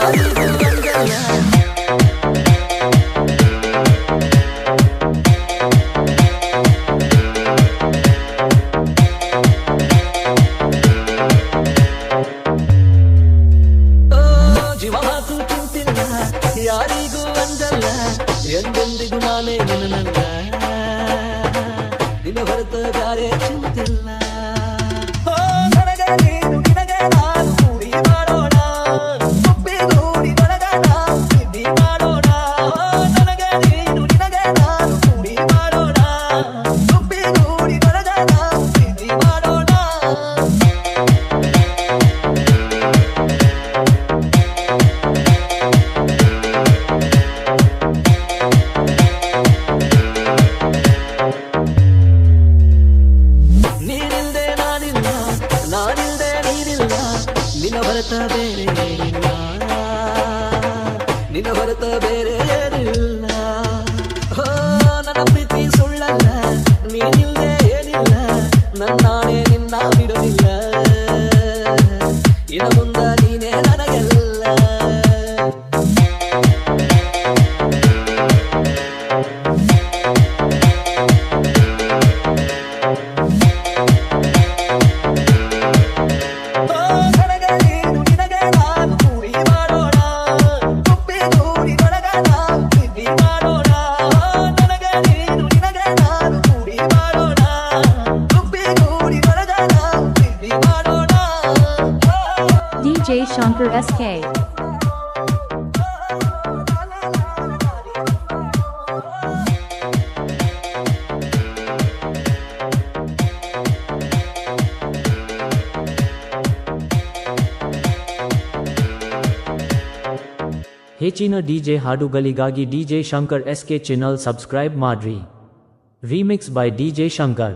ಯಾರಿಗೂ ಅಂಜಲ್ಲ. ಜೀವ ಮಾತು ಚಿಂತಿಲ್ಲ, ಯಾರಿಗೂ ಅಂಜಲ್ಲ, ಎಂದೆಂದಿಗೂ ನಾನೇ ನಿನ್ನಲ್ಲ, ನಿನ್ನ ಹೊರತ ಬ್ಯಾರೆ ಚಿಂತಿಲ್ಲ. ನನಗೆ ನೀನು ನಿನಗೆ ನಾನು ಕೂಡಿ ಮಾಡೋಣ, ಒಪ್ಪಿಗೂಡಿ ಬಳಗಣ ಸಿದ್ಧಿ ಮಾಡೋಣ. ನನಗೆ ನೀನು ನಿನಗೆ ನಾನು ಕೂಡಿ ಮಾಡೋಣ, ಒಪ್ಪಿಗೂಡಿ ಬಳಗಣ ಸಿದ್ಧಿ ಮಾಡೋಣ. ನೀನಿಲ್ದೆ ನಾನಿಲ್ಲ, ನಾನಿಲ್ದೆ ನೀನಿಲ್ಲ, ನಿನ್ನ ಹೊರತ ಬೇರೆ ಏನಿಲ್ಲ, ನಿನ್ನ ಹೊರತ ಬೇರೆ ಏನಿಲ್ಲ. ನನ್ನ ಪ್ರೀತಿ ಸುಳ್ಳಲ್ಲ, ನೀನಿಲ್ದೆ ಏನಿಲ್ಲ, ನನ್ನಾಣೆ ನಿನ್ನ ಬಿಡೋದಿಲ್ಲ, ಇನ್ನು ಮುಂದ ನೀನೇ ನನಗೆಲ್ಲ. ನನಗೆ ನೀನು ನಿನಗೆ ನಾನು ಕೂಡಿ ಮಾಡೋಣ, ಒಪ್ಪಿಗೂಡಿ ಬಳಗಣ ಸಿದ್ಧಿ ಮಾಡೋಣ. ನನಗೆ ನೀನು ನಿನಗೆ ನಾನು ಕೂಡಿ ಮಾಡೋಣ, ಒಪ್ಪಿಗೂಡಿ ಬಳಗಣ ಸಿದ್ಧಿ ಮಾಡೋಣ. DJ Shankar SK. ಹೆಚ್ಚಿನ ಡಿಜೆ ಹಾಡುಗಳಿಗಾಗಿ DJ Shankar SK channel subscribe ಮಾಡ್ರಿ. Remix by DJ Shankar.